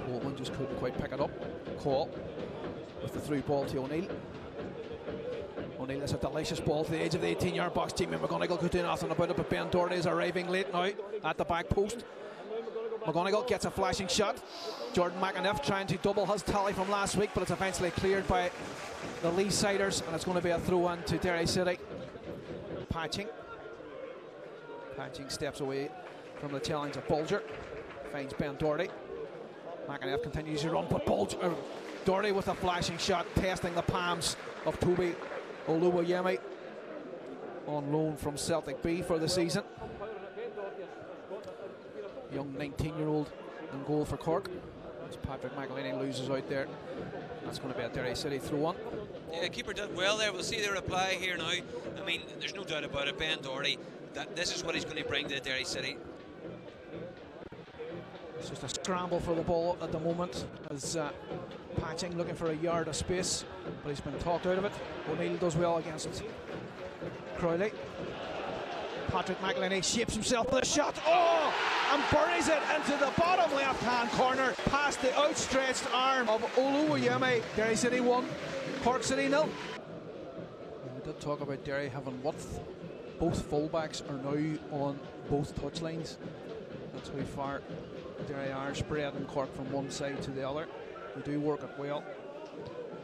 Coleman just couldn't quite pick it up. Cole with the through ball to O'Neill. O'Neill has a delicious ball to the edge of the 18-yard box. Teammate McGonigal could do nothing about it, but Ben Doherty is arriving late now at the back post. McGonigal gets a flashing shot. Jordan McEneff trying to double his tally from last week, but it's eventually cleared by the Lee-siders, and it's going to be a throw-in to Derry City. Patching steps away from the challenge of Bulger. Finds Ben Doherty. McEneff continues to run, but Doherty with a flashing shot, testing the palms of Toby Oluwayemi, on loan from Celtic B for the season. Young 19-year-old in goal for Cork. As Patrick McEleney loses out there, that's going to be a Derry City throw-on. Yeah, keeper did well there. We'll see the reply here now. I mean, there's no doubt about it. Ben Doherty, this is what he's going to bring to Derry City. It's just a scramble for the ball at the moment, as Patching looking for a yard of space, but he's been talked out of it. O'Neill does well against Crowley. Patrick McEleney shapes himself with a shot, and buries it into the bottom left-hand corner past the outstretched arm of Oluwayemi. Derry City 1, Cork City 0. We did talk about Derry having width. Both fullbacks are now on both touchlines. That's how far Derry are spread in Cork from one side to the other. They do work it well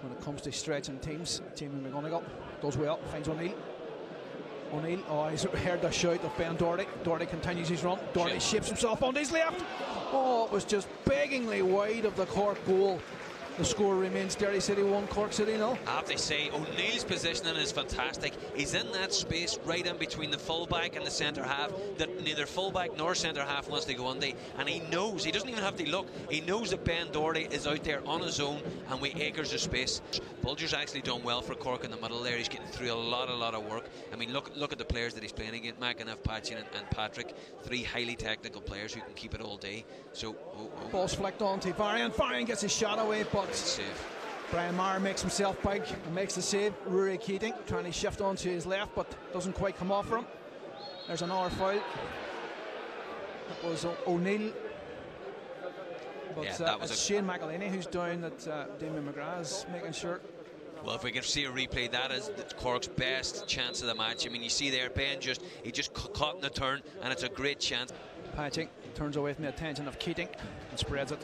when it comes to stretching teams. Jamie McGonigal does well, finds O'Neill. He's heard the shout of Ben Doherty. Doherty continues his run. Doherty shapes himself onto his left. It was just beggingly wide of the Cork goal. The score remains Derry City 1, Cork City 0. I have to say, O'Neill's positioning is fantastic. He's in that space right in between the fullback and the centre half that neither fullback nor centre half wants to go under. And he knows, he doesn't even have to look, he knows that Ben Doherty is out there on his own and with acres of space. Bulger's actually done well for Cork in the middle there. He's getting through a lot of work. I mean, look at the players that he's playing against. McEneff, Patchin and Patrick. Three highly technical players who can keep it all day. So, ball's flicked on to Varian. Varian gets his shot away, but save. Brian Maher makes himself big and makes the save. Rory Keating trying to shift onto his left, but doesn't quite come off for him. There's another foul. It was O'Neill. But yeah, it's Shane McEleney who's down that Damien McGrath is making sure. Well, if we can see a replay, that is Cork's best chance of the match. I mean, you see there, Ben just caught in the turn, and it's a great chance. Patching turns away from the attention of Keating and spreads it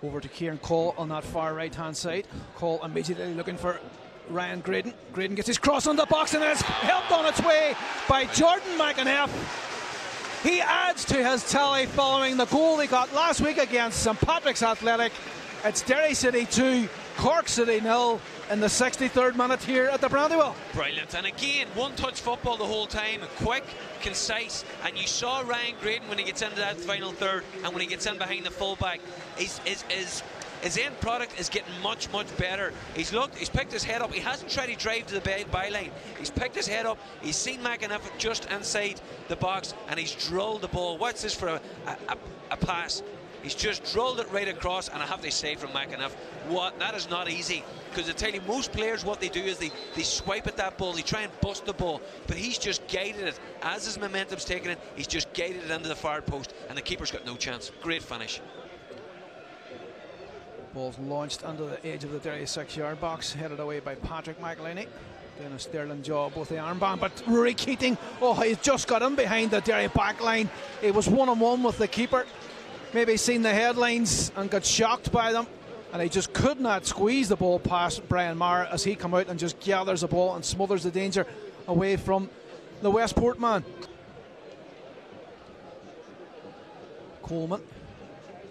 over to Kieran Cole on that far right hand side. Cole immediately looking for Ryan Graydon. Graydon gets his cross on the box and it's helped on its way by Jordan McEneff. He adds to his tally following the goal he got last week against St Patrick's Athletic. It's Derry City 2, Cork City 0 in the 63rd minute here at the Brandywell. Brilliant, and again, one-touch football the whole time, quick, concise, and you saw Ryan Graydon when he gets into that final third and when he gets in behind the fullback, his end product is getting much better. He's looked, he's picked his head up, he hasn't tried to drive to the byline, he's picked his head up, he's seen McEneff just inside the box and he's drilled the ball. What's this for a pass? He's just drilled it right across, and I have to say from McEneff, that is not easy, because I tell you, most players, what they do is they swipe at that ball, they try and bust the ball, but he's just guided it. As his momentum's taken it, he's just guided it into the far post, and the keeper's got no chance. Great finish. Ball's launched under the edge of the Derry 6-yard box, headed away by Patrick McEleney. Doing a sterling job with the armband, but Rory Keating, he's just got him behind the Derry back line. He was one-on-one with the keeper. Maybe seen the headlines and got shocked by them, and he just could not squeeze the ball past Brian Maher as he come out and just gathers the ball and smothers the danger away from the Westport man. Coleman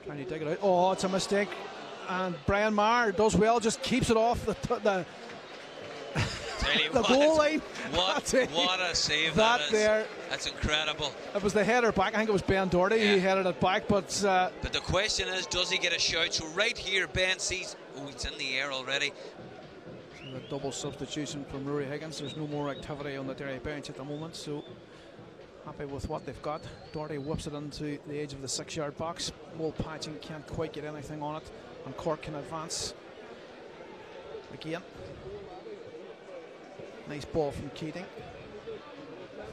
trying to dig it out. It's a mistake, and Brian Maher does well, just keeps it off the goal line. What a save that is. There. That's incredible. It was the header back. I think it was Ben Doherty who headed it back. But the question is, does he get a shout? So right here, Ben sees, it's in the air already. So a double substitution from Rory Higgins. There's no more activity on the Derry bench at the moment, so happy with what they've got. Doherty whips it into the edge of the 6-yard box. Ball Patching can't quite get anything on it, and Cork can advance again. Nice ball from Keating.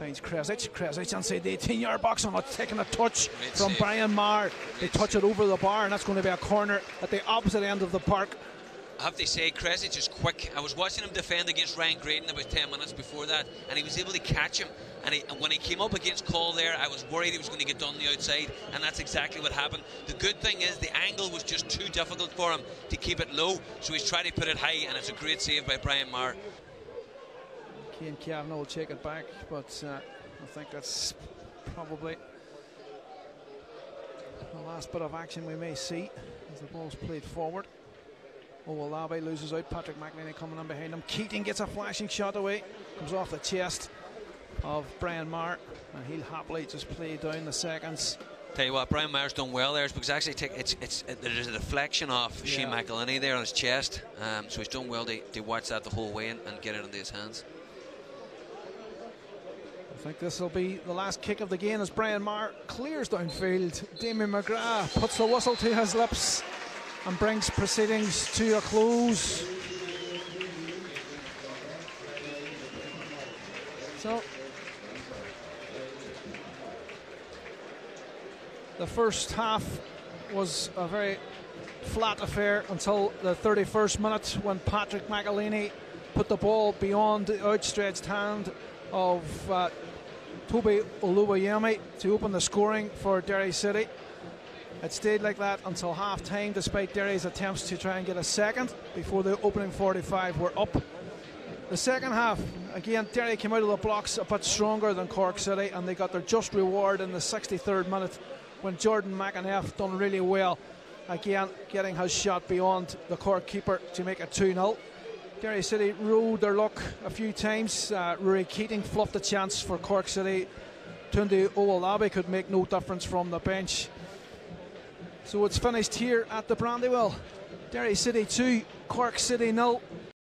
Finds Kresic inside the 18-yard box and taking a touch Great from save. Brian Maher. They touch it over the bar, and that's going to be a corner at the opposite end of the park. I have to say, Kresic is quick. I was watching him defend against Ryan Graydon about 10 minutes before that, and he was able to catch him. And when he came up against Cole there, I was worried he was going to get done the outside, and that's exactly what happened. The good thing is the angle was just too difficult for him to keep it low, so he's tried to put it high, and it's a great save by Brian Maher. Cian Kavanagh will take it back, but I think that's probably the last bit of action we may see as the ball's played forward. Owolabi loses out. Patrick McEleney coming in behind him. Keating gets a flashing shot away, comes off the chest of Brian Maher, and he'll happily just play down the seconds. Tell you what, Brian Maher's done well there, because actually there's a deflection off Shane McEleney there on his chest, so he's done well to watch that the whole way and get it into his hands. I think this will be the last kick of the game as Brian Maher clears downfield. Damien McGrath puts the whistle to his lips and brings proceedings to a close. So the first half was a very flat affair until the 31st minute, when Patrick McEleney put the ball beyond the outstretched hand of Toby Oluwayemi to open the scoring for Derry City. It stayed like that until half time, despite Derry's attempts to try and get a second before the opening 45 were up. The second half, again, Derry came out of the blocks a bit stronger than Cork City, and they got their just reward in the 63rd minute when Jordan McEneff done really well, again getting his shot beyond the Cork keeper to make it 2-0. Derry City rode their luck a few times. Rory Keating fluffed a chance for Cork City. Tunde Owolabi could make no difference from the bench. So it's finished here at the Brandywell. Derry City 2, Cork City 0.